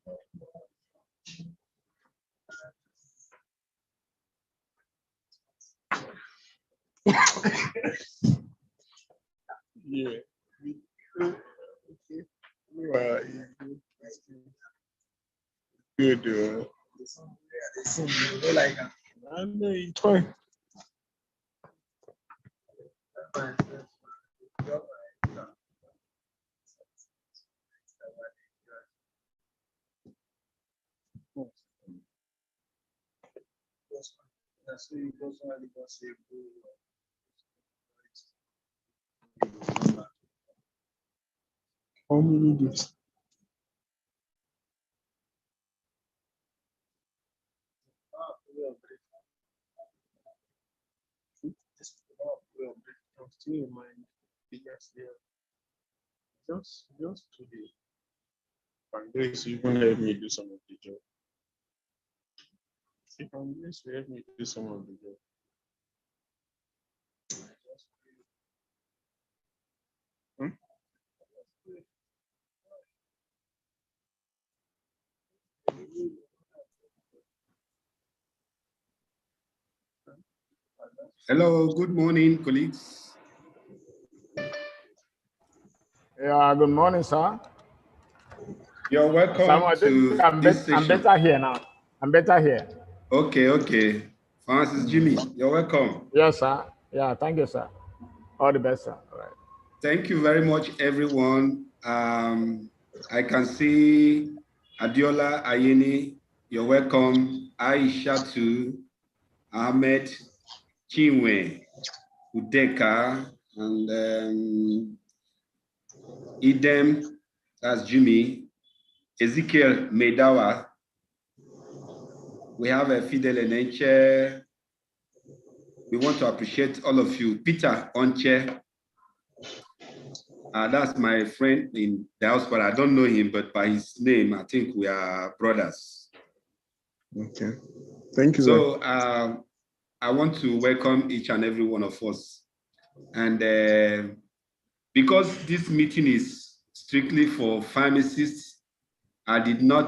Yeah. Good. I know you try. How many days? Just today. And this even help me do some of the job. If I'm this will help me do some of the job. Hello, good morning, colleagues. Yeah, good morning, sir. You're welcome to I'm this session. better here now. I'm better here. Okay. Francis Jimmy, you're welcome. Yes, sir. Yeah, thank you, sir. All the best, sir. All right. Thank you very much, everyone. I can see Adiola Ayeni, you're welcome. Aishatu, Ahmed, Chinwe, Udeka, and Idem, that's Jimmy, Ezekiel Medawa. We have a Fidel Enenche. We want to appreciate all of you. Peter Onche, that's my friend in diaspora. I don't know him, but by his name, I think we are brothers. Okay. Thank you. So I want to welcome each and every one of us. And because this meeting is strictly for pharmacists, I didn't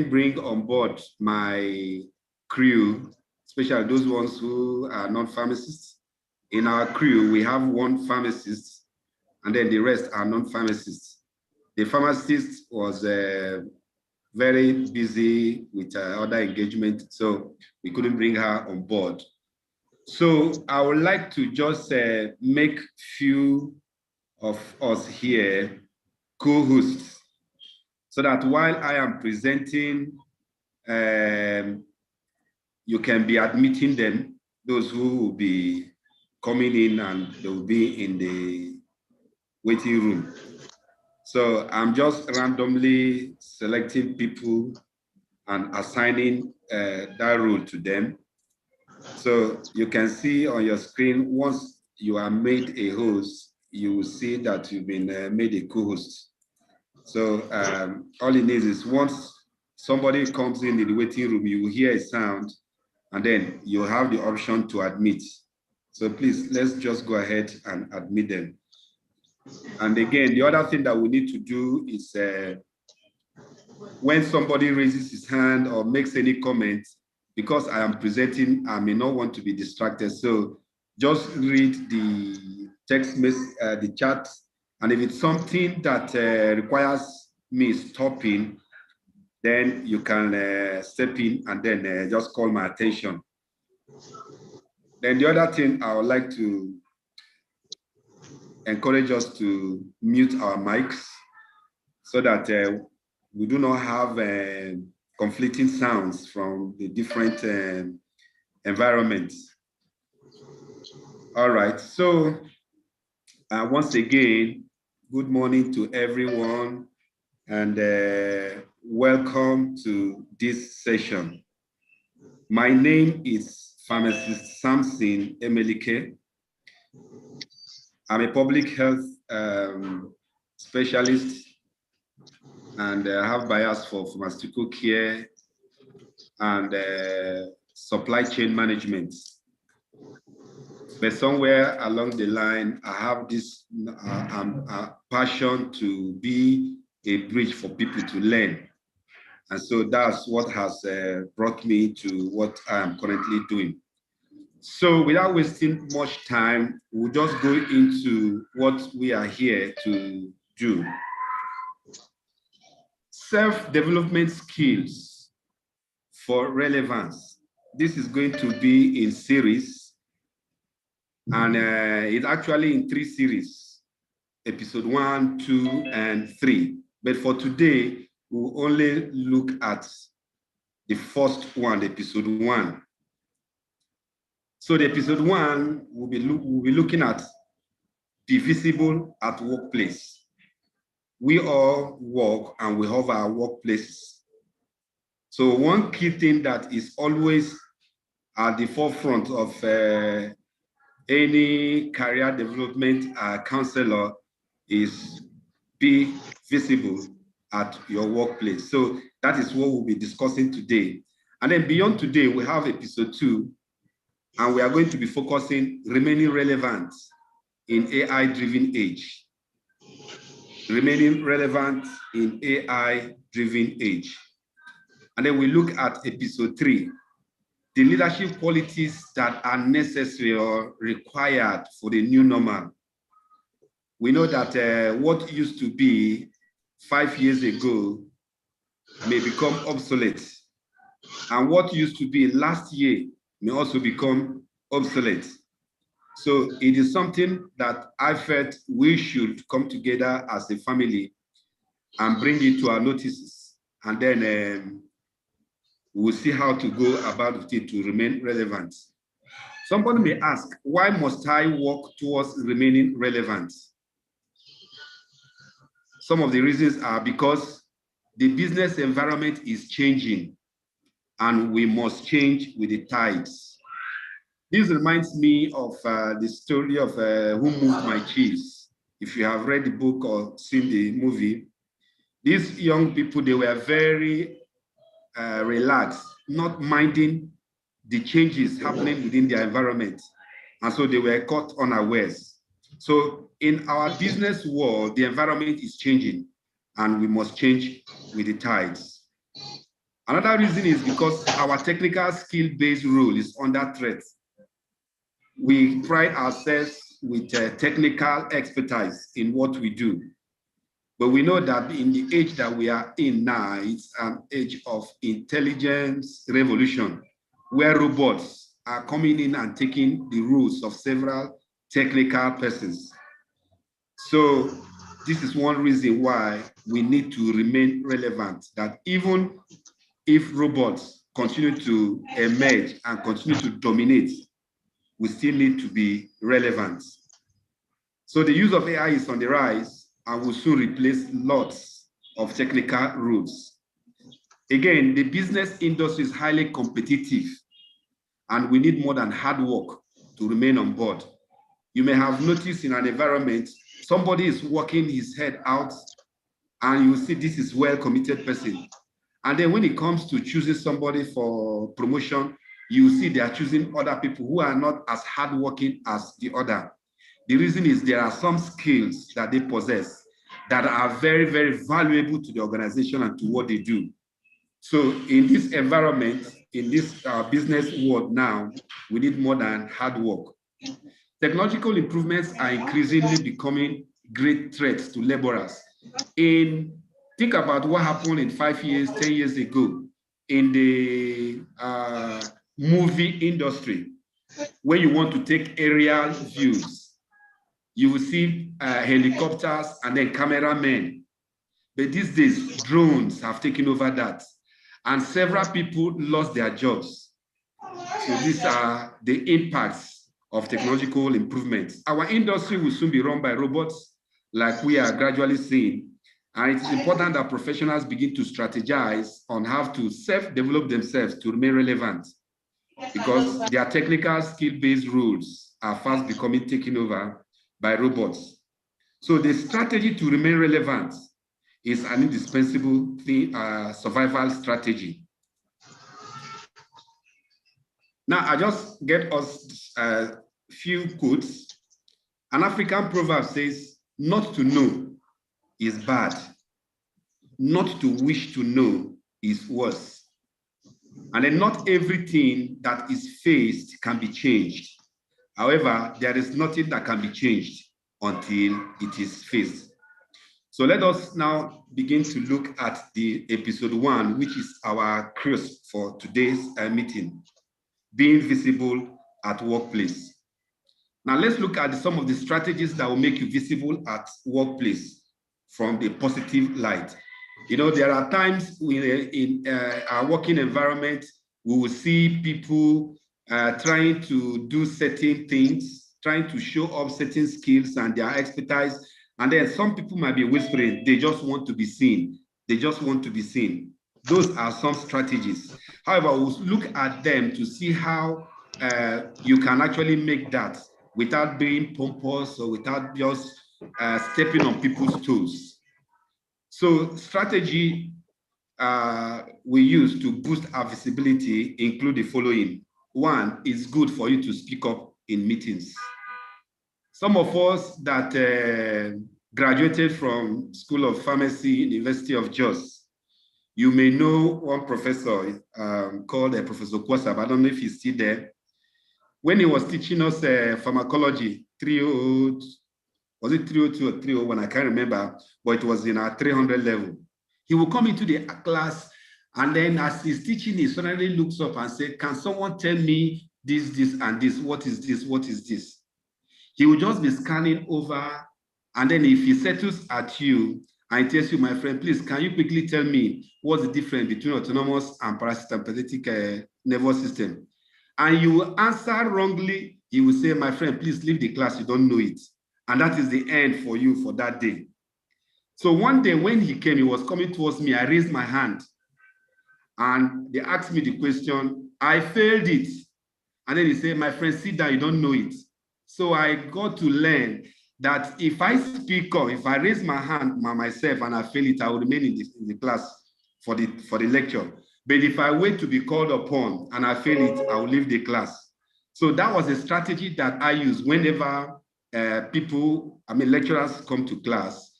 bring on board my crew, especially those ones who are not pharmacists. In our crew, we have one pharmacist, and then the rest are non-pharmacists. The pharmacist was very busy with other engagement, so we couldn't bring her on board. So I would like to just make few of us here co-hosts, so that while I am presenting, you can be admitting them, those who will be coming in and they will be in the waiting room. So I'm just randomly selecting people and assigning that role to them. So you can see on your screen, once you are made a host, you will see that you've been made a co-host. So all it needs is once somebody comes in the waiting room, you will hear a sound, and then you have the option to admit. So please, let's just go ahead and admit them. And again, the other thing that we need to do is when somebody raises his hand or makes any comment, because I am presenting, I may not want to be distracted. So just read the text message, the chat, and if it's something that requires me stopping, then you can step in and then just call my attention. Then the other thing I would like to encourage us to mute our mics so that we do not have conflicting sounds from the different environments. All right, so once again, good morning to everyone and welcome to this session. My name is Pharmacist Samson Emelike. I'm a public health specialist, and I have bias for pharmaceutical care and supply chain management. But somewhere along the line, I have this passion to be a bridge for people to learn. And so that's what has brought me to what I am currently doing. So without wasting much time, we'll just go into what we are here to do. Self-development skills for relevance. This is going to be in series, and it's actually in 3 series, episode 1, 2, and 3. But for today, we'll only look at the first one, episode 1. So the episode 1, we'll be looking at be visible at workplace. We all work and we have our workplaces. So one key thing that is always at the forefront of any career development counselor is be visible at your workplace. So that is what we'll be discussing today. And then beyond today, we have episode 2, and we are going to be focusing remaining relevant in AI-driven age. Remaining relevant in AI-driven age. And then we look at episode 3, the leadership qualities that are necessary or required for the new normal. We know that what used to be 5 years ago may become obsolete. And what used to be last year may also become obsolete. So it is something that I felt we should come together as a family and bring it to our notices. And then we'll see how to go about it to remain relevant. Somebody may ask, why must I work towards remaining relevant? Some of the reasons are because the business environment is changing and we must change with the tides. This reminds me of the story of Who Moved My Cheese. If you have read the book or seen the movie, these young people, they were very relaxed, not minding the changes happening within their environment. And so they were caught unawares. So in our business world, the environment is changing and we must change with the tides. Another reason is because our technical skill-based role is under threat. We pride ourselves with technical expertise in what we do. But we know that in the age that we are in now, it's an age of intelligence revolution, where robots are coming in and taking the roles of several technical persons. So this is one reason why we need to remain relevant, that even if robots continue to emerge and continue to dominate, we still need to be relevant. So the use of AI is on the rise and will soon replace lots of technical roles. Again, the business industry is highly competitive and we need more than hard work to remain on board. You may have noticed in an environment, somebody is working his head out and you see this is well-committed person. And then when it comes to choosing somebody for promotion, you see they are choosing other people who are not as hardworking as the other. The reason is there are some skills that they possess that are very, very valuable to the organization and to what they do. So in this environment, in this business world now, we need more than hard work. Technological improvements are increasingly becoming great threats to laborers. Think about what happened in 5 years, 10 years ago in the movie industry. When you want to take aerial views, you will see helicopters and then cameramen. But these days, drones have taken over that. And several people lost their jobs. So these are the impacts of technological improvements. Our industry will soon be run by robots, like we are gradually seeing. And it's important that professionals begin to strategize on how to self-develop themselves to remain relevant, because their technical skill-based roles are fast becoming taken over by robots. So the strategy to remain relevant is an indispensable survival strategy. Now, I just get us a few quotes. An African proverb says, not to know is bad, not to wish to know is worse. And then not everything that is faced can be changed. However, there is nothing that can be changed until it is faced. So let us now begin to look at the episode 1, which is our cruise for today's meeting, being visible at workplace. Now let's look at some of the strategies that will make you visible at workplace from the positive light. You know, there are times in our working environment, we will see people trying to do certain things, trying to show off certain skills and their expertise. And then some people might be whispering, they just want to be seen. They just want to be seen. Those are some strategies. However, we'll look at them to see how you can actually make that without being pompous or without just stepping on people's toes. So strategy we use to boost our visibility include the following. One, it's good for you to speak up in meetings. Some of us that graduated from School of Pharmacy, University of Jos, you may know one professor called Professor Kwasab. I don't know if he's still there. When he was teaching us pharmacology, 302, was it 302 or 301? I can't remember, but it was in our 300 level. He will come into the class, and then as he's teaching, he suddenly looks up and says, can someone tell me this, this, and this? What is this? What is this? He will just be scanning over, and then if he settles at you and tells you, my friend, please, can you quickly tell me what's the difference between autonomous and parasympathetic nervous system? And you will answer wrongly, he will say, my friend, please leave the class, you don't know it. And that is the end for you for that day. So one day when he came, he was coming towards me, I raised my hand. And they asked me the question, I failed it. And then he said, my friend, sit down, you don't know it. So I got to learn that if I speak up, if I raise my hand by myself and I fail it, I will remain in the class for the lecture. But if I wait to be called upon and I fail it, I will leave the class. So that was a strategy that I use whenever lecturers come to class.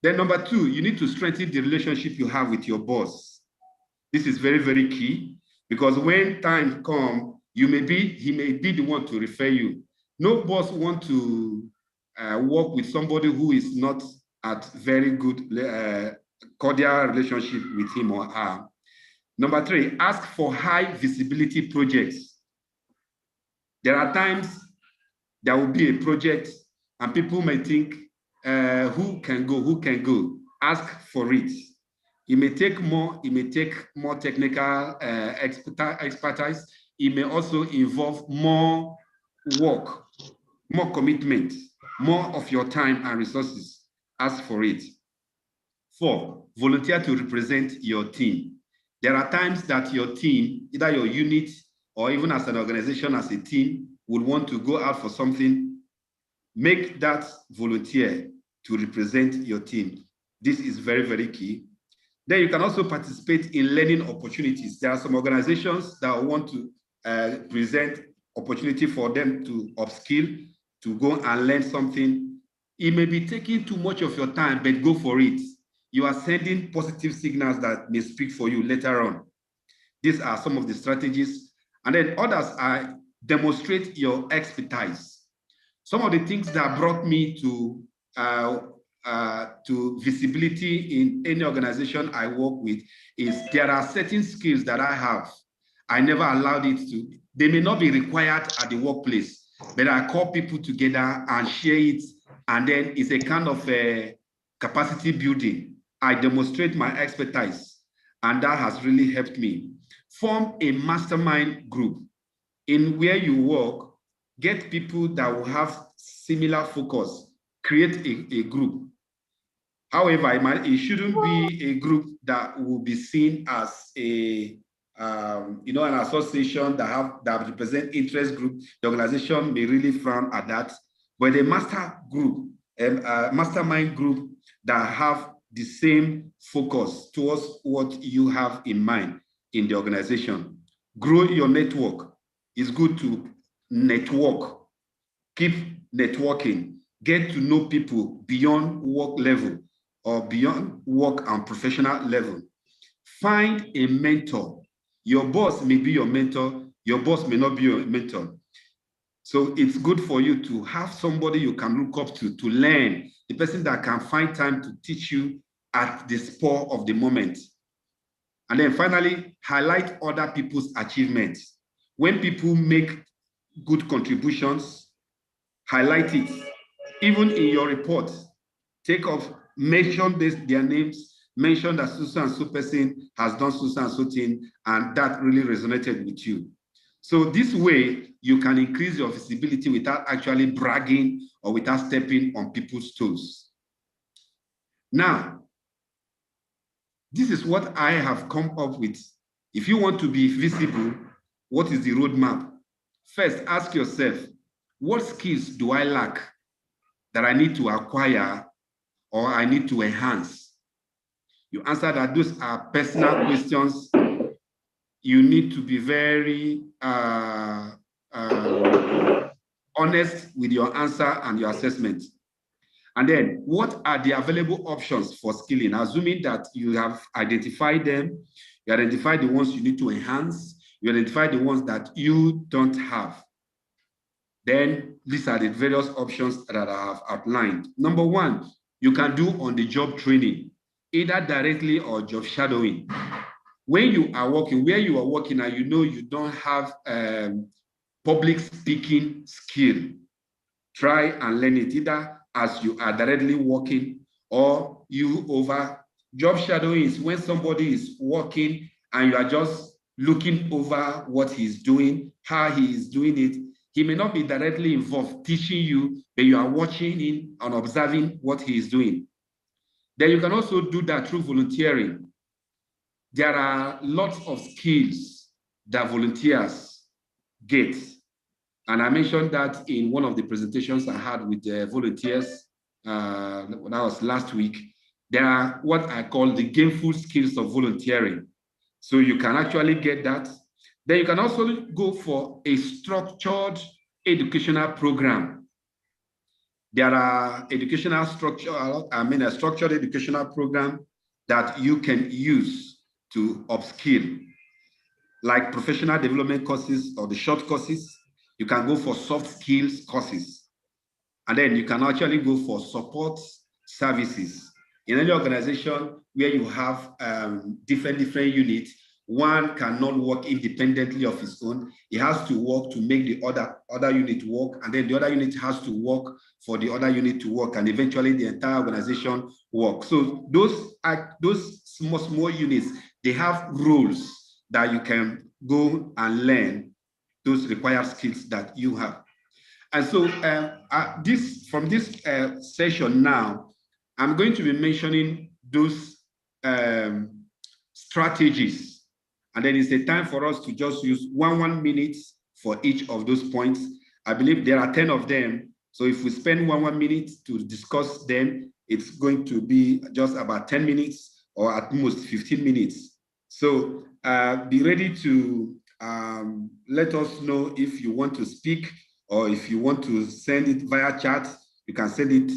Then number 2, you need to strengthen the relationship you have with your boss. This is very, very key, because when time comes, he may be the one to refer you. No boss wants to work with somebody who is not at very good cordial relationship with him or her. Number 3, ask for high visibility projects. There are times there will be a project and people may think, who can go? Ask for it. It may take more technical expertise. It may also involve more work, more commitment, more of your time and resources. Ask for it. 4, volunteer to represent your team. There are times that your team, either your unit or even as an organization, as a team, would want to go out for something. Make that volunteer to represent your team. This is very, very key. Then you can also participate in learning opportunities. There are some organizations that want to present opportunity for them to upskill, to go and learn something. It may be taking too much of your time, but go for it. You are sending positive signals that may speak for you later on. These are some of the strategies. And then others are demonstrate your expertise. Some of the things that brought me to visibility in any organization I work with is there are certain skills that I have. I never allowed it to. They may not be required at the workplace, but I call people together and share it. And then it's a kind of a capacity building. I demonstrate my expertise, and that has really helped me. Form a mastermind group in where you work. Get people that will have similar focus. Create a group. However, it shouldn't be a group that will be seen as a an association that represent interest group. The organization may really frown at that. But a mastermind group that have the same focus towards what you have in mind in the organization. Grow your network. It's good to network. Keep networking. Get to know people beyond work level. or beyond work and professional level. Find a mentor. Your boss may be your mentor. Your boss may not be your mentor. So it's good for you to have somebody you can look up to learn, the person that can find time to teach you at the spur of the moment. And then finally, highlight other people's achievements. When people make good contributions, highlight it. Even in your report, take off, mention their names, mention that so and so person has done so and so thing, and that really resonated with you. So this way, you can increase your visibility without actually bragging or without stepping on people's toes. Now, this is what I have come up with. If you want to be visible, what is the roadmap? First, ask yourself, what skills do I lack that I need to acquire or I need to enhance? You answer that those are personal questions. You need to be very honest with your answer and your assessment. And then what are the available options for skilling? Assuming that you have identified them, you identify the ones you need to enhance, you identify the ones that you don't have. Then these are the various options that I have outlined. Number one, you can do on-the-job training, either directly or job shadowing. When you are working, where you are working and you know you don't have public speaking skill, try and learn it either as you are directly working or you over. Job shadowing is when somebody is working and you are just looking over what he's doing, how he is doing it. He may not be directly involved teaching you, but you are watching him and observing what he is doing. Then you can also do that through volunteering. There are lots of skills that volunteers get. And I mentioned that in one of the presentations I had with the volunteers, that was last week. There are what I call the gainful skills of volunteering. So you can actually get that. Then you can also go for a structured educational program. There are a structured educational program that you can use to upskill, like professional development courses or the short courses. You can go for soft skills courses. And then you can actually go for support services. In any organization where you have different units, one cannot work independently of his own. He has to work to make the other unit work, and then the other unit has to work for the other unit to work, and eventually the entire organization works. So those small units, they have rules that you can go and learn those required skills that you have. And so from this session now, I'm going to be mentioning those strategies. And then it's a time for us to just use one minute for each of those points. I believe there are 10 of them. So if we spend one minute to discuss them, it's going to be just about 10 minutes or at most 15 minutes. So be ready to let us know if you want to speak, or if you want to send it via chat, you can send it.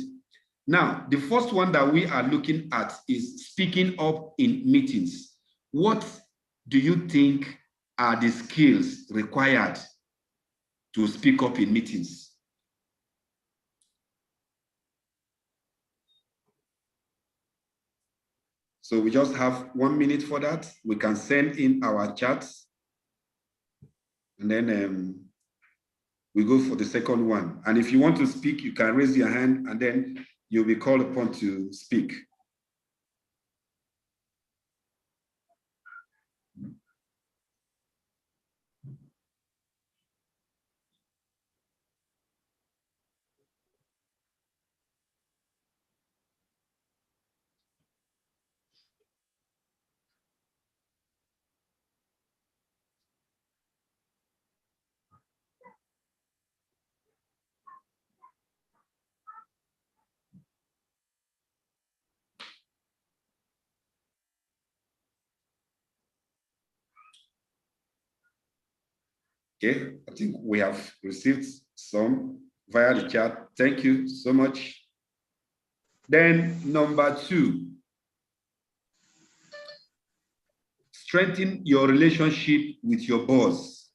Now, the first one that we are looking at is speaking up in meetings. What do you think are the skills required to speak up in meetings? So we just have 1 minute for that. We can send in our chats, and then we go for the second one. And if you want to speak, you can raise your hand, and then you'll be called upon to speak. Okay, I think we have received some via the chat. Thank you so much. Then number 2, strengthen your relationship with your boss.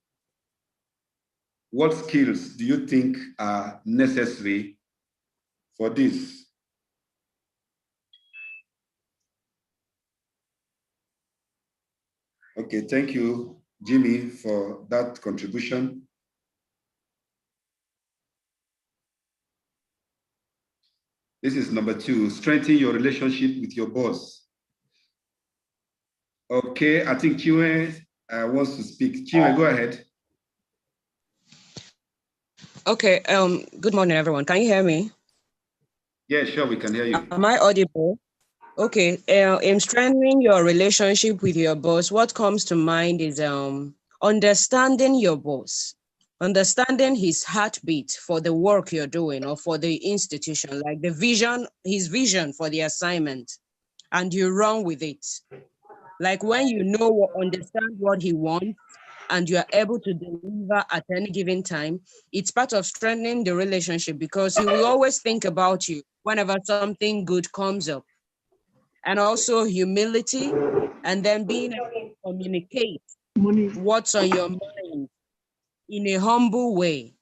What skills do you think are necessary for this? Okay, thank you, Jimmy, for that contribution. This is number 2, strengthen your relationship with your boss. Okay, I think Chinwe wants to speak. Chinwe, go ahead. Okay, good morning, everyone. Can you hear me? Yeah, sure, we can hear you. Am I audible? Okay, in strengthening your relationship with your boss, what comes to mind is understanding your boss, understanding his heartbeat for the work you're doing or for the institution, like the vision, his vision for the assignment, and you run with it. Like when you know, understand what he wants, and you are able to deliver at any given time, it's part of strengthening the relationship because he will always think about you whenever something good comes up. And also humility, and then being able to communicate what's on your mind in a humble way,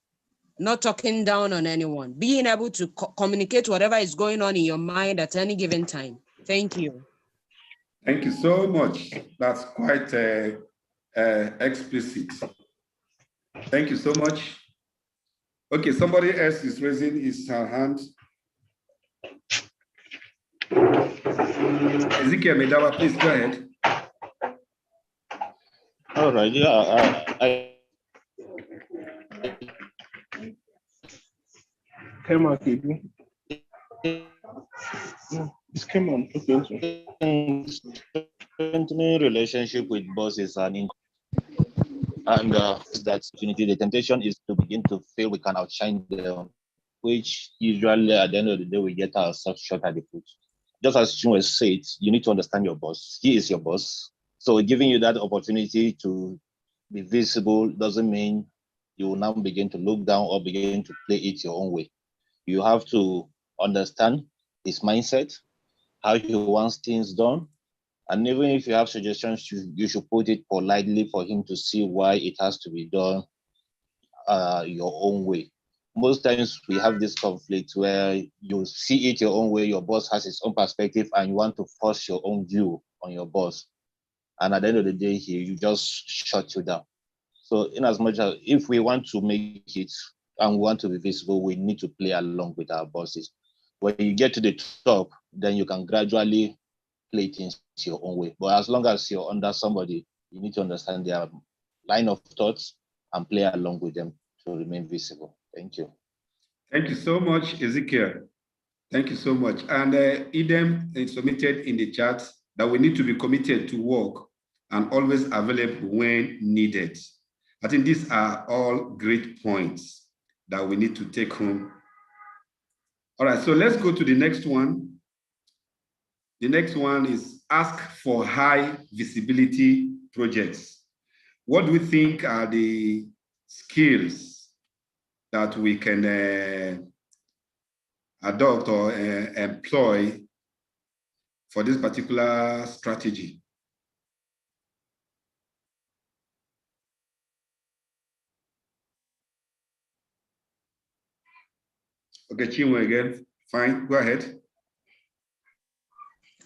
not talking down on anyone, being able to communicate whatever is going on in your mind at any given time. Thank you. Thank you so much. That's quite explicit. Thank you so much. Okay, somebody else is raising his hand. Ezekiel Medawa, please go ahead. All right, yeah, Come on, people. Come on, strengthening relationship with bosses and that opportunity. The temptation is to begin to feel we can outshine them, which usually at the end of the day we get ourselves shot at the foot. Just as Chinwe said, you need to understand your boss. He is your boss. So giving you that opportunity to be visible doesn't mean you will now begin to look down or begin to play it your own way. You have to understand his mindset, how he wants things done. And even if you have suggestions, you should put it politely for him to see why it has to be done your own way. Most times we have this conflict where you see it your own way, your boss has his own perspective, and you want to force your own view on your boss. And at the end of the day, you just shut you down. So in as much as if we want to make it and we want to be visible, we need to play along with our bosses. When you get to the top, then you can gradually play things your own way. But as long as you're under somebody, you need to understand their line of thoughts and play along with them to remain visible. Thank you. Thank you so much, Ezekiel. Thank you so much. And Idem is submitted in the chat that we need to be committed to work and always available when needed. I think these are all great points that we need to take home. All right, so let's go to the next one. The next one is ask for high visibility projects. What do we think are the skills that we can adopt or employ for this particular strategy? Okay, Chinwe again. Fine, go ahead.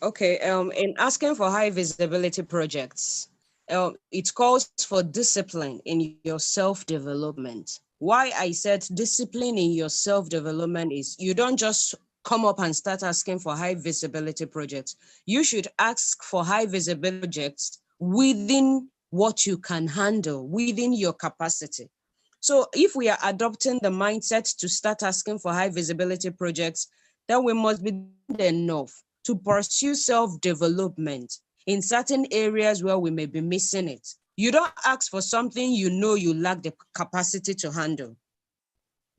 Okay, in asking for high visibility projects, it calls for discipline in your self-development. Why I said discipline in your self-development is you don't just come up and start asking for high visibility projects. You should ask for high visibility projects within what you can handle, within your capacity. So if we are adopting the mindset to start asking for high visibility projects, then we must be enough to pursue self-development in certain areas where we may be missing it. You don't ask for something you know you lack the capacity to handle.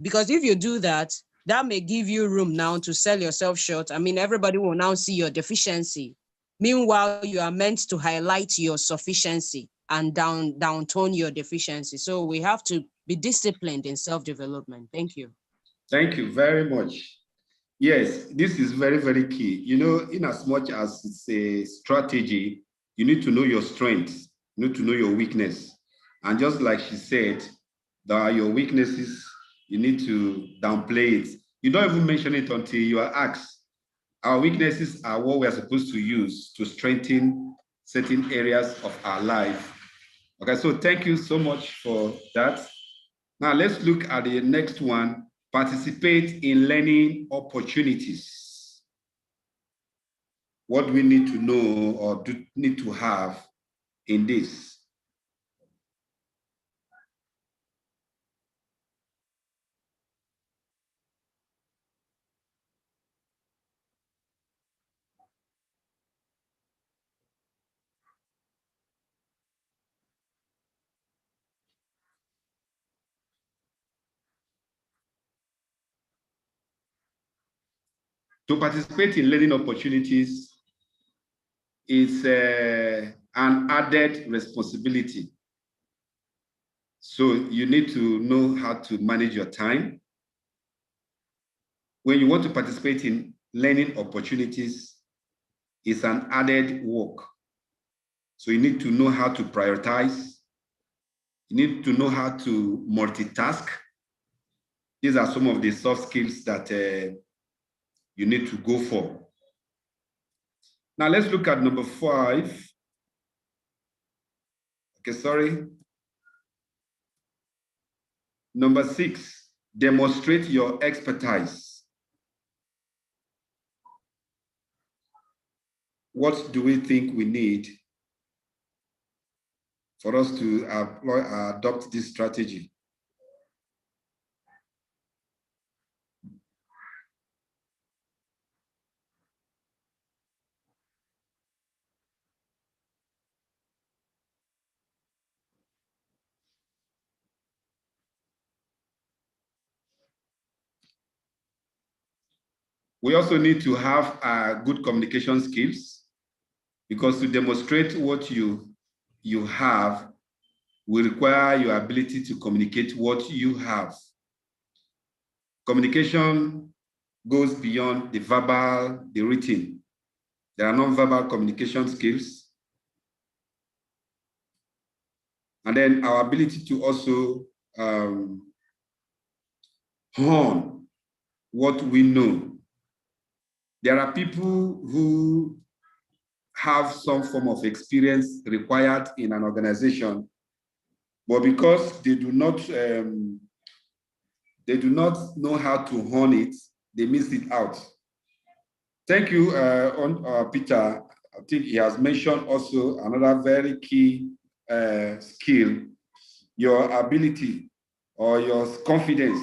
Because if you do that, that may give you room now to sell yourself short. I mean, everybody will now see your deficiency. Meanwhile, you are meant to highlight your sufficiency and down-tone your deficiency. So we have to be disciplined in self-development. Thank you. Thank you very much. Yes, this is very, very key. You know, in as much as it's a strategy, You need to know your strengths. You need to know your weakness. And just like she said, there are your weaknesses, you need to downplay it. You don't even mention it until you are asked. Our weaknesses are what we are supposed to use to strengthen certain areas of our life. Okay, so thank you so much for that. Now let's look at the next one. Participate in learning opportunities. What do we need to know or do need to have in this? To participate in learning opportunities is an added responsibility. So you need to know how to manage your time. When you want to participate in learning opportunities, it's an added work. So you need to know how to prioritize. You need to know how to multitask. These are some of the soft skills that you need to go for. Now let's look at number 5. Okay, sorry. Number 6, demonstrate your expertise. What do we think we need for us to adopt this strategy? We also need to have good communication skills, because to demonstrate what you have will require your ability to communicate what you have. Communication goes beyond the verbal, the written. There are non-verbal communication skills. And then our ability to also hone what we know. There are people who have some form of experience required in an organization, but because they do not know how to hone it, they miss it out. Thank you, Peter. I think he has mentioned also another very key skill, your ability or your confidence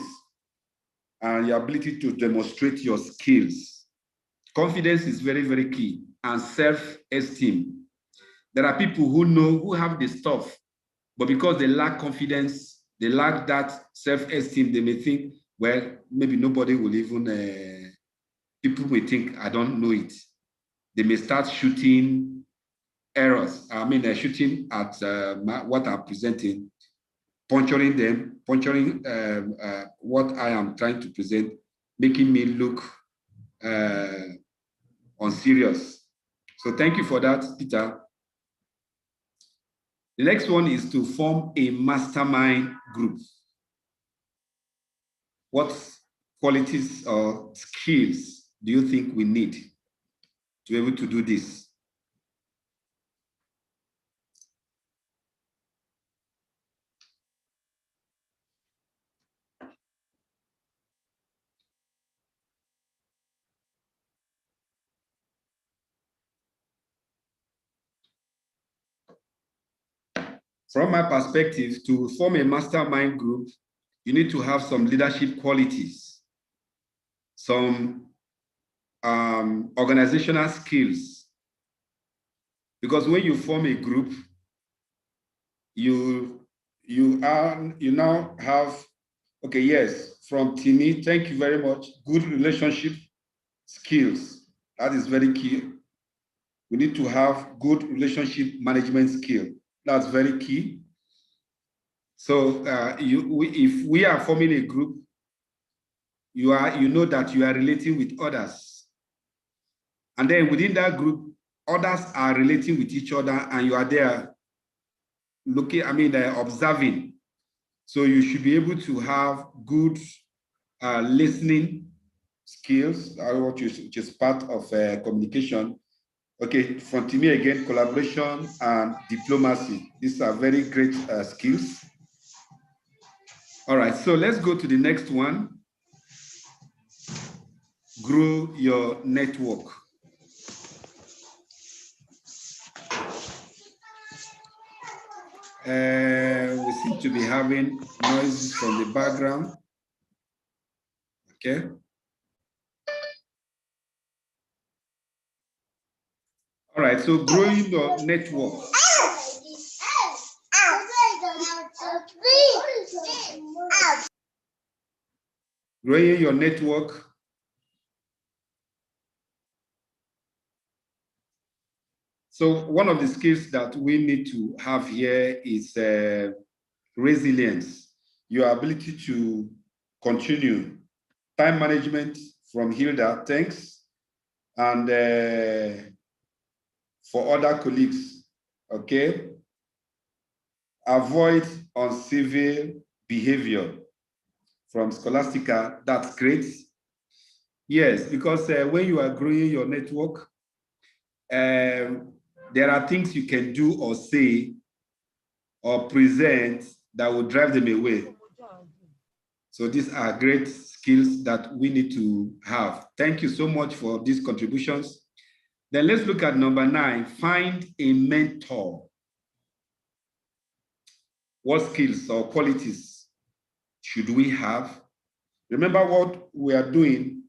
and your ability to demonstrate your skills. Confidence is very, very key, and self-esteem. There are people who have the stuff, but because they lack confidence, they lack that self-esteem, they may think, well, maybe nobody will even, people may think, I don't know it. They may start shooting errors. I mean, they're shooting at what I'm presenting, puncturing them, puncturing what I am trying to present, making me look unserious. So thank you for that, Peter. The next one is to form a mastermind group. What qualities or skills do you think we need to be able to do this? From my perspective, to form a mastermind group, you need to have some leadership qualities, some organizational skills. Because when you form a group, you now have, okay, yes, from Timmy, thank you very much, good relationship skills. That is very key. We need to have good relationship management skill. That's very key. So if we are forming a group, you know that you are relating with others. And then within that group, others are relating with each other and you are there looking, observing. So you should be able to have good listening skills, which is part of communication. Okay, from to me again, collaboration and diplomacy. These are very great skills. All right, so let's go to the next one. Grow your network. We seem to be having noises from the background. Okay. All right, so growing your network. Growing your network. So one of the skills that we need to have here is resilience, your ability to continue. Time management from Hilda, thanks. And for other colleagues, okay? Avoid uncivil behavior from Scholastica, that's great. Yes, because when you are growing your network, there are things you can do or say or present that will drive them away. So these are great skills that we need to have. Thank you so much for these contributions. Then let's look at number 9, find a mentor. What skills or qualities should we have? Remember what we are doing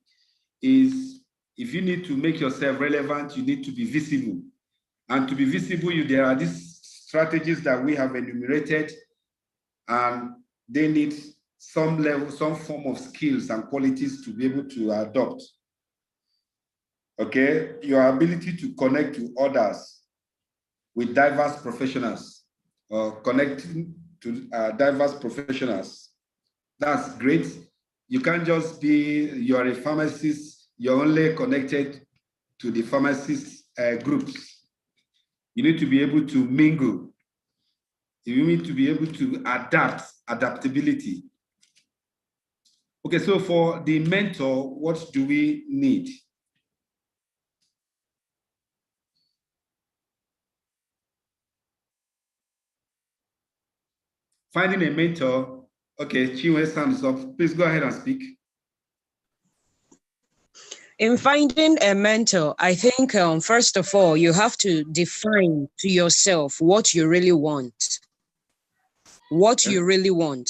is if you need to make yourself relevant, you need to be visible. And to be visible, there are these strategies that we have enumerated, and they need some level, some form of skills and qualities to be able to adopt. Okay, your ability to connect to others with diverse professionals or connecting to diverse professionals. That's great. You can't just be, you're a pharmacist, you're only connected to the pharmacist groups. You need to be able to mingle. You need to be able to adapt, adaptability. Okay, so for the mentor, what do we need? Finding a mentor. Okay, Chinwe's hand is up. Please go ahead and speak. In finding a mentor, I think, first of all, you have to define to yourself what you really want. What you really want.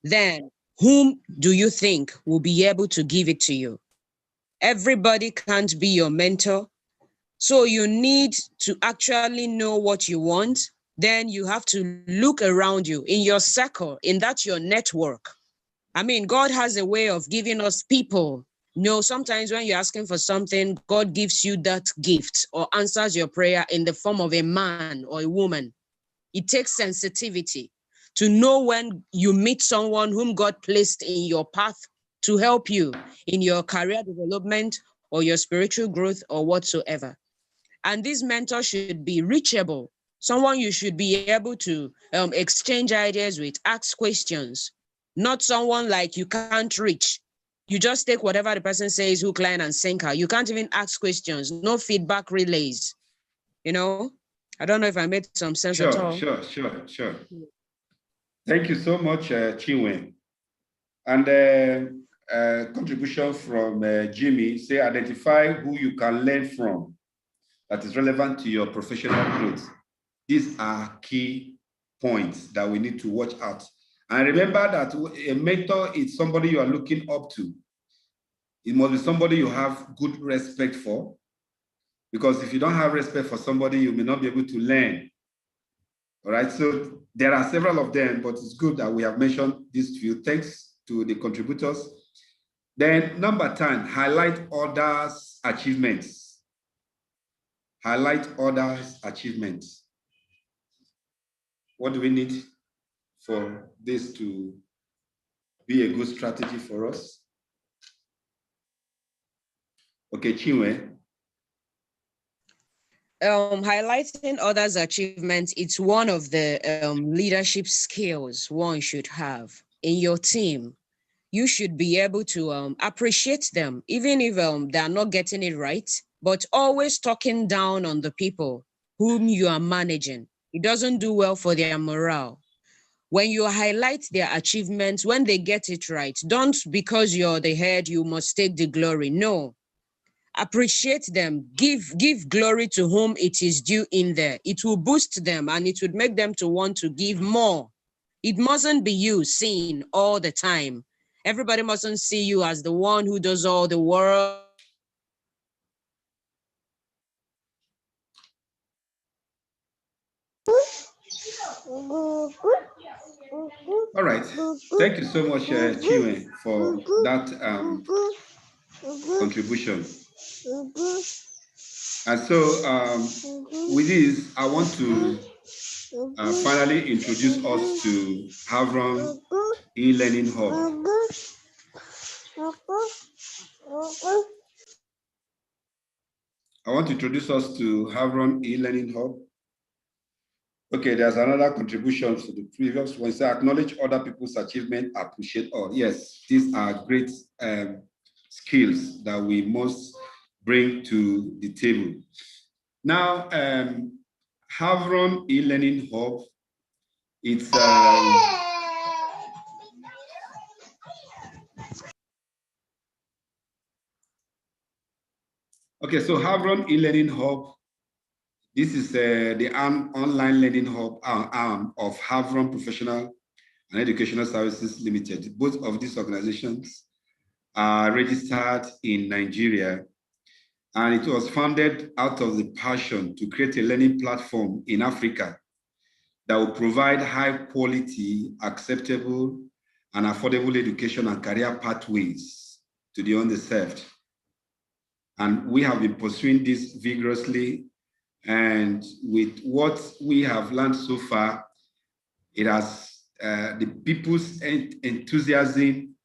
Then, whom do you think will be able to give it to you? Everybody can't be your mentor. So you need to actually know what you want. Then you have to look around you in your circle, in that your network. I mean, God has a way of giving us people. Sometimes when you're asking for something, God gives you that gift or answers your prayer in the form of a man or a woman. It takes sensitivity to know when you meet someone whom God placed in your path to help you in your career development or your spiritual growth or whatsoever. And this mentor should be reachable, someone you should be able to exchange ideas with, ask questions, not someone like you can't reach. You just take whatever the person says, hook, line, and sinker. You can't even ask questions, no feedback relays. I don't know if I made some sense at all. Sure. Thank you so much, Chinwe. And contribution from Jimmy, say identify who you can learn from that is relevant to your professional growth. These are key points that we need to watch out. And remember that a mentor is somebody you are looking up to. It must be somebody you have good respect for, because if you don't have respect for somebody, you may not be able to learn. All right, so there are several of them, but it's good that we have mentioned these few. Thanks to the contributors. Then number 10, highlight others' achievements. Highlight others' achievements. What do we need for this to be a good strategy for us? Okay, Chinwe. Highlighting others' achievements, it's one of the leadership skills one should have in your team. You should be able to appreciate them, even if they're not getting it right, but always talking down on the people whom you are managing. It doesn't do well for their morale. When you highlight their achievements, when they get it right, don't, because you're the head, you must take the glory. No, appreciate them, give glory to whom it is due in there. It will boost them and it would make them to want to give more. It mustn't be you seen all the time. Everybody mustn't see you as the one who does all the work. All right. Thank you so much, Chiwe, for that contribution. And so with this, I want to finally introduce us to Havron e-learning hub. I want to introduce us to Havron e-learning hub. Okay, there's another contribution to the previous one. So acknowledge other people's achievement, appreciate all. Yes, these are great skills that we must bring to the table. Now, Havron e-learning hub, it's okay, so Havron e-learning hub, this is the online learning hub arm of Havron Professional and Educational Services Limited. Both of these organizations are registered in Nigeria, and it was founded out of the passion to create a learning platform in Africa that will provide high quality, acceptable, and affordable education and career pathways to the underserved. And we have been pursuing this vigorously. And with what we have learned so far, it has the people's enthusiasm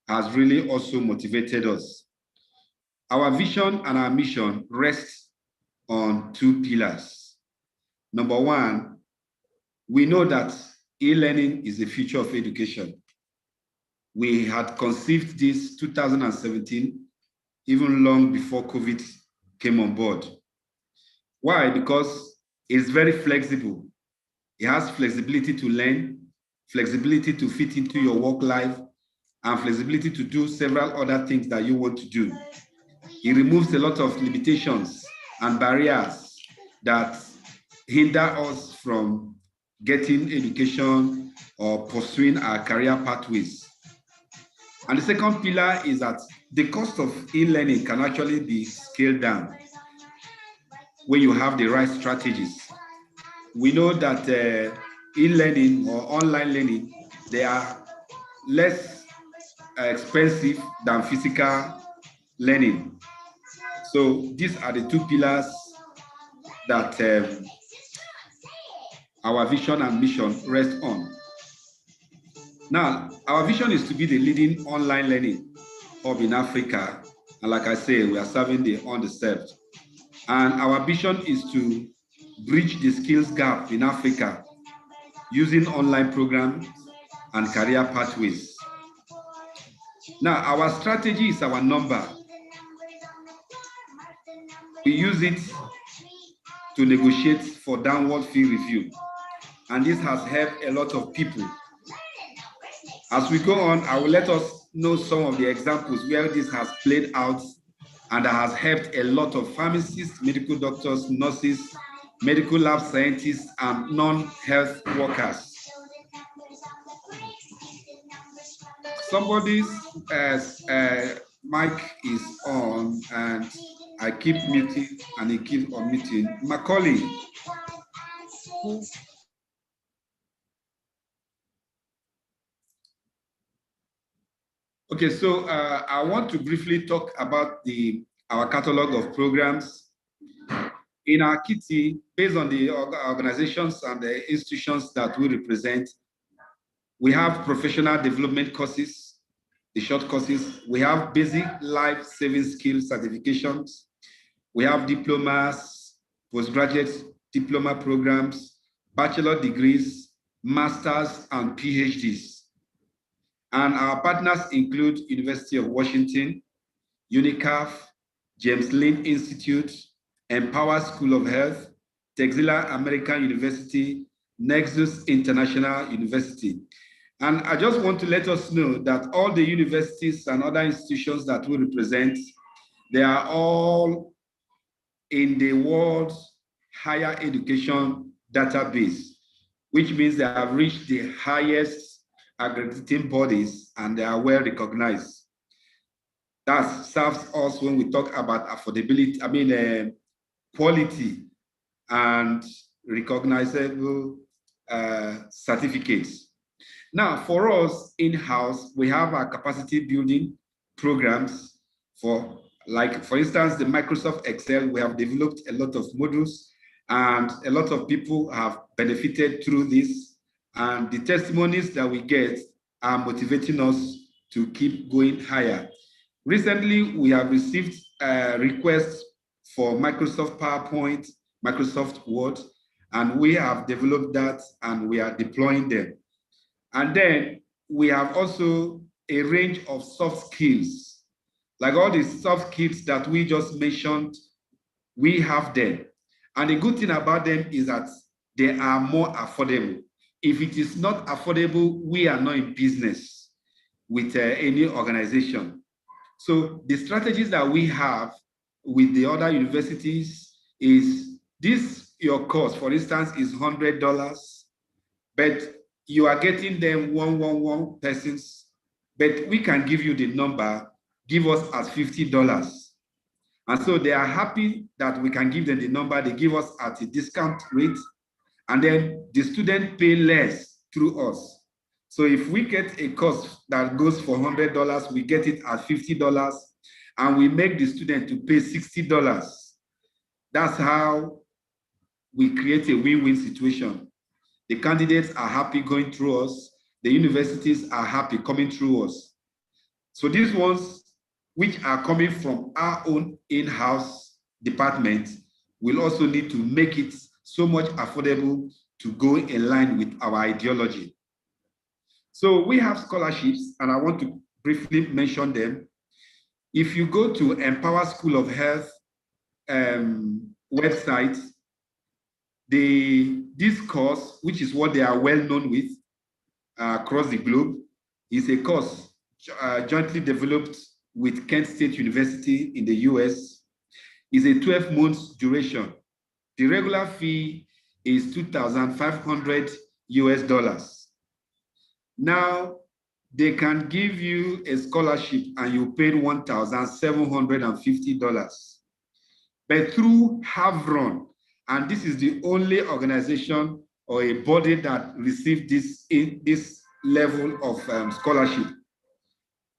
has really also motivated us. Our vision and our mission rest on two pillars. Number one, we know that e-learning is the future of education. We had conceived this 2017, even long before COVID came on board. Why? Because it's very flexible. It has flexibility to learn, flexibility to fit into your work life, and flexibility to do several other things that you want to do. It removes a lot of limitations and barriers that hinder us from getting education or pursuing our career pathways. And the second pillar is that the cost of e-learning can actually be scaled down when you have the right strategies. We know that e-learning or online learning, they are less expensive than physical learning. So these are the two pillars that our vision and mission rest on. Now, our vision is to be the leading online learning hub in Africa. And like I say, we are serving the underserved. And our vision is to bridge the skills gap in Africa using online programs and career pathways. Now, our strategy is our number. We use it to negotiate for downward fee review. And this has helped a lot of people. As we go on, I will let us know some of the examples where this has played out and that has helped a lot of pharmacists, medical doctors, nurses, medical lab scientists, and non-health workers. Somebody's mic is on and I keep muting and he keeps unmuting. Macaulay. Okay, so I want to briefly talk about our catalog of programs. In our kitty, based on the organizations and the institutions that we represent, we have professional development courses, the short courses. We have basic life saving skills certifications. We have diplomas, postgraduate diploma programs, bachelor degrees, masters, and PhDs. And our partners include University of Washington, UNICAF, James Lynn Institute, Empower School of Health, Texila American University, Nexus International University. And I just want to let us know that all the universities and other institutions that we represent, they are all in the world's higher education database, which means they have reached the highest accrediting bodies and they are well recognized. That serves us when we talk about affordability, quality and recognizable certificates. Now, for us in-house, we have our capacity building programs for instance, the Microsoft Excel. We have developed a lot of modules and a lot of people have benefited through this. And the testimonies that we get are motivating us to keep going higher. Recently, we have received requests for Microsoft PowerPoint, Microsoft Word, and we have developed that and we are deploying them. And then we have also a range of soft skills, like all the soft skills that we just mentioned, we have them. And the good thing about them is that they are more affordable. If it is not affordable, we are not in business with any organization. So the strategies that we have with the other universities is this, your cost, for instance, is $100, but you are getting them one persons, but we can give you the number, give us as $50. And so they are happy that we can give them the number, they give us at a discount rate, and then the student pay less through us. So if we get a course that goes for $100, we get it at $50, and we make the student to pay $60. That's how we create a win-win situation. The candidates are happy going through us. The universities are happy coming through us. So these ones, which are coming from our own in-house department, will also need to make it so much affordable to go in line with our ideology. So we have scholarships, and I want to briefly mention them. If you go to Empower School of Health website, this course, which is what they are well known with across the globe, is a course jointly developed with Kent State University in the US. Is a 12 months duration. The regular fee is $2,500 US. Now, they can give you a scholarship and you paid $1,750. But through Havron, and this is the only organization or a body that received this level of scholarship,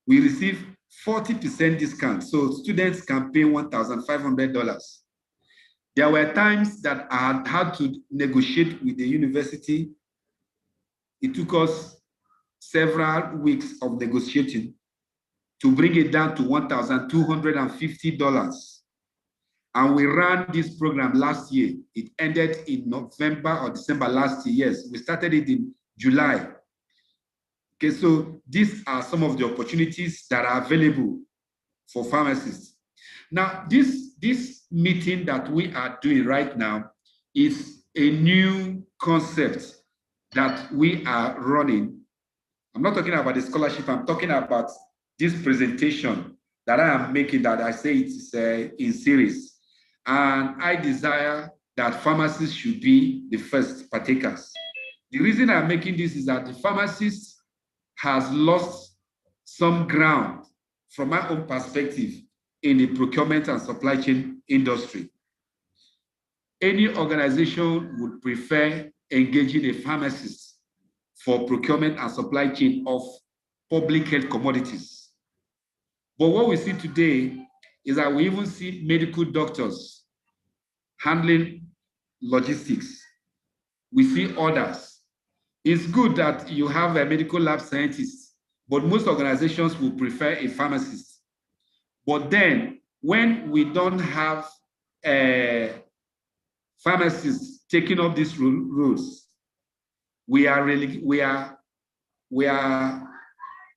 we receive 40% discount. So students can pay $1,500. There were times that I had to negotiate with the university. It took us several weeks of negotiating to bring it down to $1,250. And we ran this program last year. It ended in November or December last year. Yes, we started it in July. Okay, so these are some of the opportunities that are available for pharmacists. Now, this meeting that we are doing right now is a new concept that we are running. I'm not talking about the scholarship, I'm talking about this presentation that I am making, that I say it's in series. And I desire that pharmacists should be the first partakers. The reason I'm making this is that the pharmacist has lost some ground from my own perspective in the procurement and supply chain industry. Any organization would prefer engaging a pharmacist for procurement and supply chain of public health commodities. But what we see today is that we even see medical doctors handling logistics. We see others. It's good that you have a medical lab scientist, but most organizations will prefer a pharmacist. But then when we don't have pharmacists taking up these roles,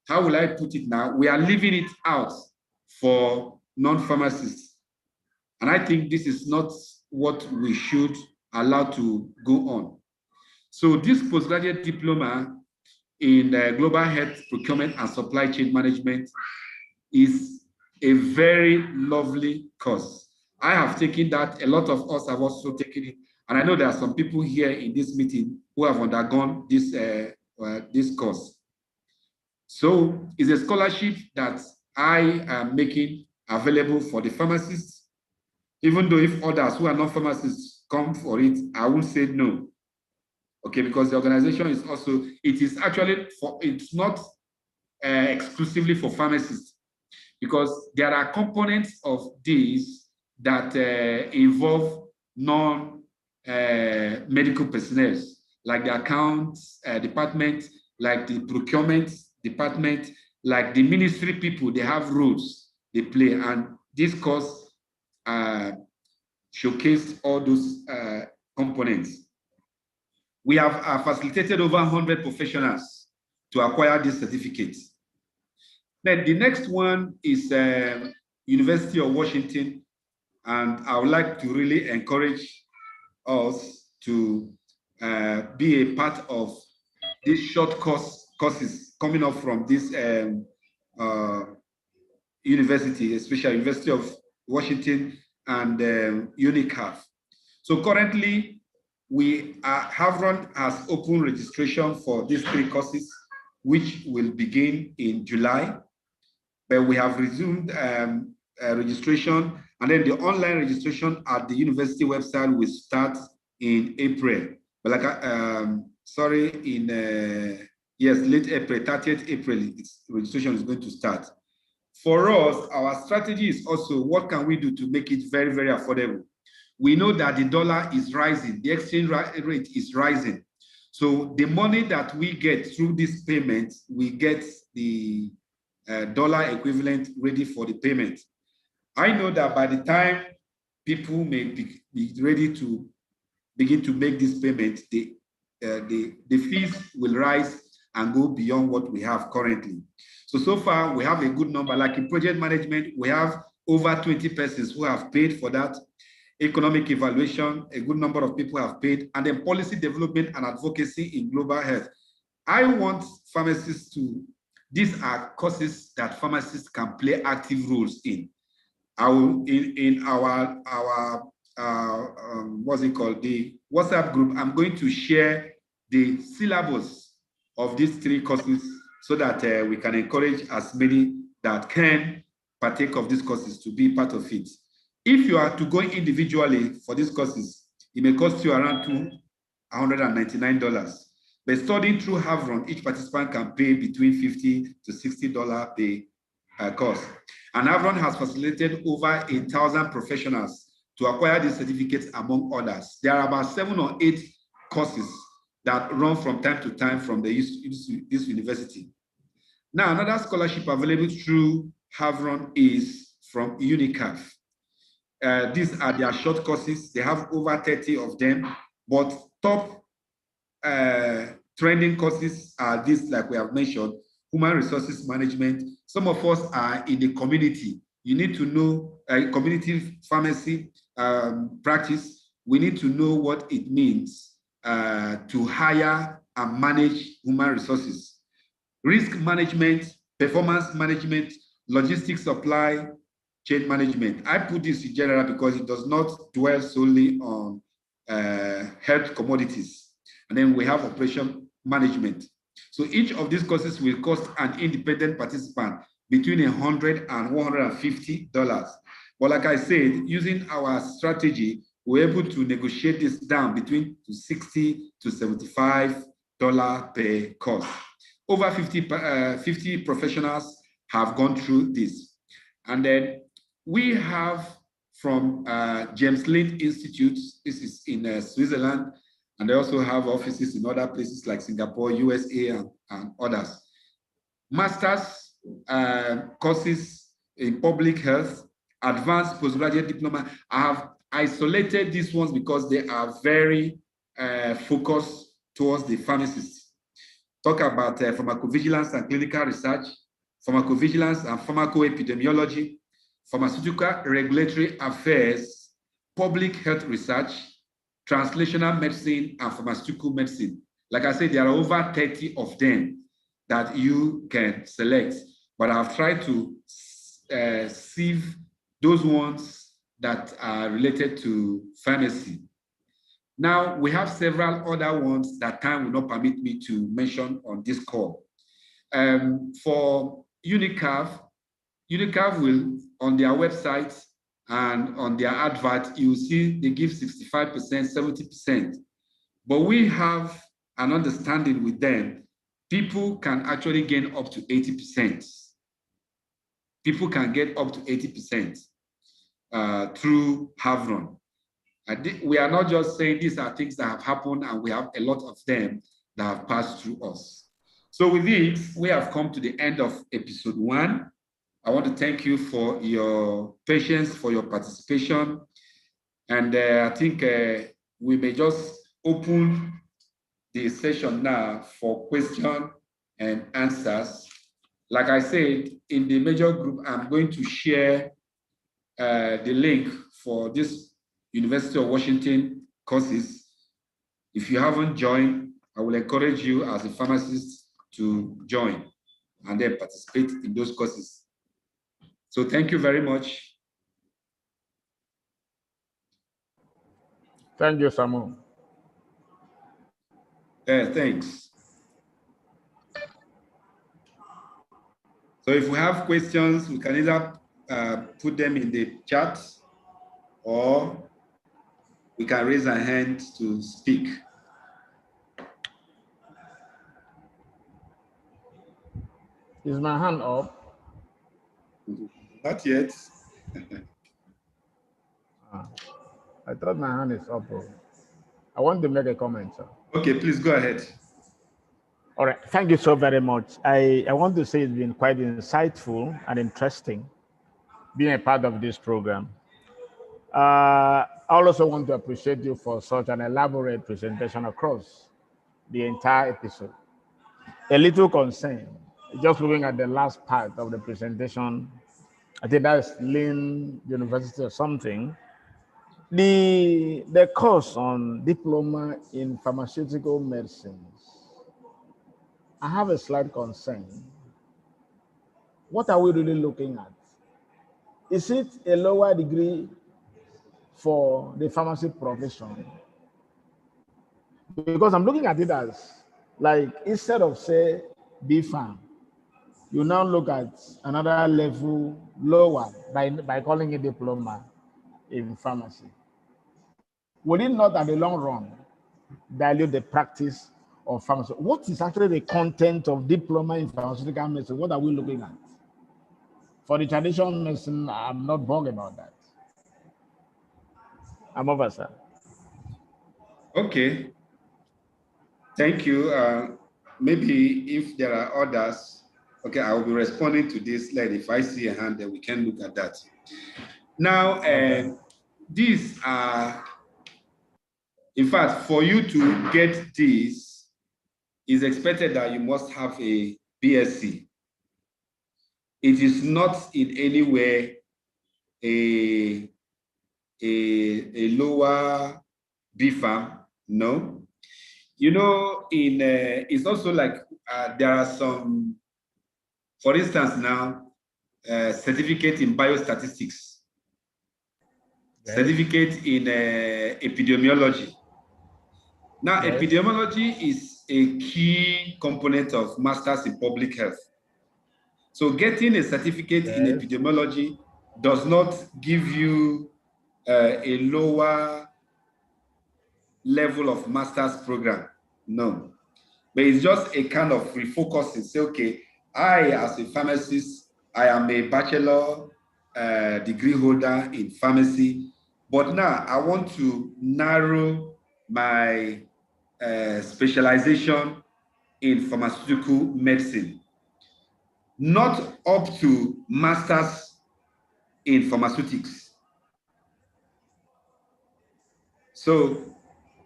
how will I put it now? We are leaving it out for non-pharmacists. And I think this is not what we should allow to go on. So this postgraduate diploma in global health procurement and supply chain management is a very lovely course. I have taken that. A lot of us have also taken it. And I know there are some people here in this meeting who have undergone this, this course. So it's a scholarship that I am making available for the pharmacists. Even though if others who are not pharmacists come for it, I won't say no. Okay, because the organization is also, it is actually for, it's not exclusively for pharmacists, because there are components of these that involve non-medical personnel, like the accounts department, like the procurement department, like the ministry people. They have roles they play, and this course showcased all those components. We have facilitated over 100 professionals to acquire this certificate. Then the next one is University of Washington, and I would like to really encourage us to be a part of these short courses coming up from this university, especially University of Washington and UNICAF. So currently, Havron has open registration for these 3 courses, which will begin in July. But we have resumed registration, and then the online registration at the university website will start in April. But like, yes, late April, 30th April, registration is going to start. For us, our strategy is also, what can we do to make it very, very affordable? We know that the dollar is rising, the exchange rate is rising. So the money that we get through this payment, we get the dollar equivalent ready for the payment. I know that by the time people may be ready to begin to make this payment, the fees will rise and go beyond what we have currently. So far, we have a good number. Like in project management, we have over 20 persons who have paid for that. Economic evaluation, a good number of people have paid, and then policy development and advocacy in global health. I want pharmacists to, these are courses that pharmacists can play active roles in. In our what's it called, the WhatsApp group, I'm going to share the syllabus of these 3 courses so that we can encourage as many that can partake of these courses to be part of it. If you are to go individually for these courses, it may cost you around $199. But studying through Havron, each participant can pay between $50 to $60 per course. And Havron has facilitated over 1,000 professionals to acquire these certificates, among others. There are about 7 or 8 courses that run from time to time from this university. Now, another scholarship available through Havron is from UNICAF. These are their short courses. They have over 30 of them, but top trending courses are these, like we have mentioned, human resources management. Some of us are in the community. You need to know community pharmacy practice. We need to know what it means to hire and manage human resources. Risk management, performance management, logistics supply chain management. I put this in general because it does not dwell solely on health commodities. And then we have operation management. So each of these courses will cost an independent participant between $100 and $150. But like I said, using our strategy, we're able to negotiate this down between $60 to $75 per course. Over 50 professionals have gone through this. And then we have from James Lind Institute, this is in Switzerland, and they also have offices in other places like Singapore, USA, and others. Master's courses in public health, advanced postgraduate diploma. I have isolated these ones because they are very focused towards the pharmacists. Talk about pharmacovigilance and clinical research, pharmacovigilance and pharmacoepidemiology, pharmaceutical regulatory affairs, public health research, translational medicine, and pharmaceutical medicine. Like I said, there are over 30 of them that you can select, but I've tried to sieve those ones that are related to pharmacy. Now, we have several other ones that time will not permit me to mention on this call. For UNICAF will, on their website and on their advert, you see they give 65%, 70%. But we have an understanding with them. People can actually gain up to 80%. People can get up to 80% through Havron. We are not just saying these are things that have happened, and we have a lot of them that have passed through us. So with this, we have come to the end of episode 1. I want to thank you for your patience, for your participation. And I think we may just open the session now for question and answers. Like I said, in the major group, I'm going to share the link for this University of Washington courses. If you haven't joined, I will encourage you as a pharmacist to join and then participate in those courses. So thank you very much. Thank you, Samu. Thanks. So if we have questions, we can either put them in the chat or we can raise our hand to speak. Is my hand up? Not yet. I thought my hand is up. I want to make a comment, sir. Okay, please go ahead. All right, thank you so very much. I want to say it's been quite insightful and interesting being a part of this program. I also want to appreciate you for such an elaborate presentation across the entire episode. A little concern, just looking at the last part of the presentation, I think that's Lynn University or something. The course on diploma in pharmaceutical medicines, I have a slight concern. What are we really looking at? Is it a lower degree for the pharmacy profession? Because I'm looking at it as, like, instead of, say, B.Pharm, you now look at another level lower by calling it diploma in pharmacy. Would it not, at the long run, dilute the practice of pharmacy? What is actually the content of diploma in pharmaceutical medicine? What are we looking at? For the traditional medicine, I'm not bugged about that. I'm over, sir. Okay. Thank you. Maybe if there are others, okay, I will be responding to this later. If I see a hand, then we can look at that. Now, these are, in fact, for you to get this, it's expected that you must have a BSc. It is not in any way a lower B.Pharm, no. You know, it's also like there are some, for instance now, certificate in biostatistics, certificate in epidemiology. Now, epidemiology is a key component of Masters in Public Health. So getting a certificate in epidemiology does not give you a lower level of master's program, no. But it's just a kind of refocusing. Say, okay, I, as a pharmacist, I am a bachelor degree holder in pharmacy, but now I want to narrow my specialization in pharmaceutical medicine, not up to masters in pharmaceutics. So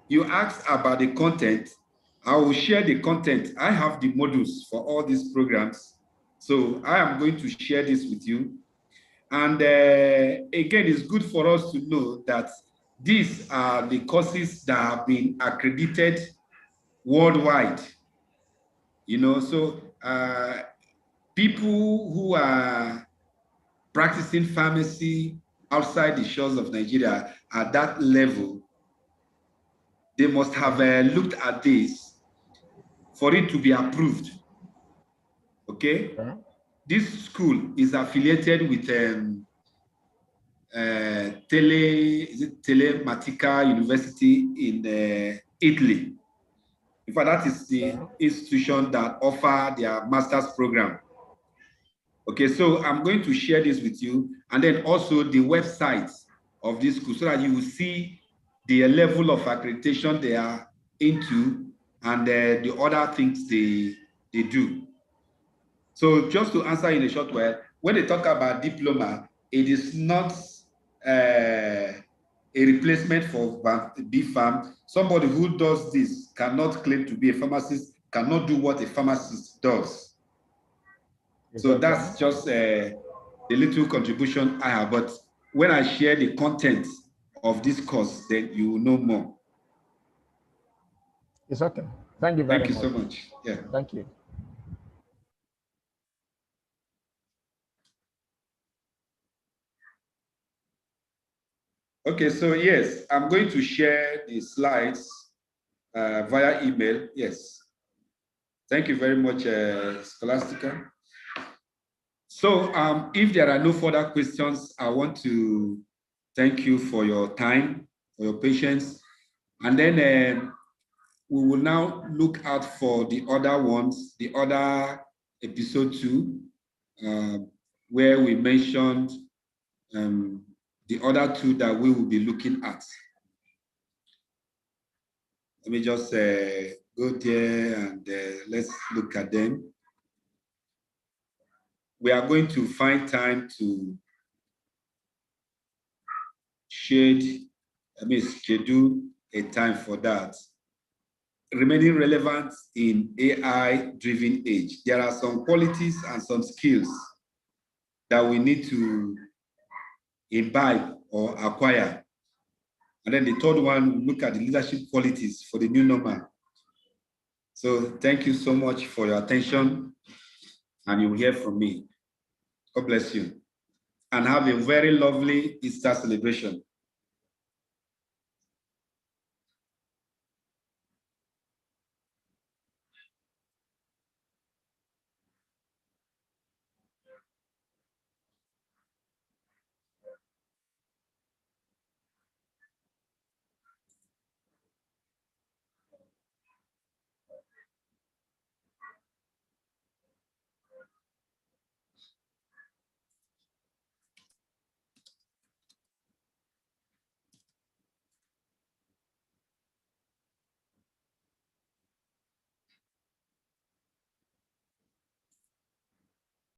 you asked about the content. I will share the content. I have the modules for all these programs. So I am going to share this with you. And again, it's good for us to know that these are the courses that have been accredited worldwide. You know, so people who are practicing pharmacy outside the shores of Nigeria at that level, they must have looked at this for it to be approved. Okay? This school is affiliated with Telematica University in Italy. In fact, that is the institution that offer their master's program. Okay, so I'm going to share this with you, and then also the website of this school so that you will see the level of accreditation they are into and the other things they do. So just to answer in a short way, when they talk about diploma, it is not a replacement for BPharm. Somebody who does this cannot claim to be a pharmacist, cannot do what a pharmacist does. So that's just the little contribution I have. But when I share the content of this course, then you will know more. It's okay. Thank you very much. Thank you so much. Yeah. Thank you. Okay, so yes, I'm going to share the slides via email. Yes. Thank you very much, Scholastica. So if there are no further questions, I want to thank you for your time, for your patience. And then we will now look out for the other ones, the other episode 2, where we mentioned the other 2 that we will be looking at. Let me just go there and let's look at them. We are going to find time to schedule a time for that. Remaining relevant in AI-driven age. There are some qualities and some skills that we need to imbibe or acquire. And then the third one, we look at the leadership qualities for the new normal. So thank you so much for your attention, and you'll hear from me. God bless you. And have a very lovely Easter celebration.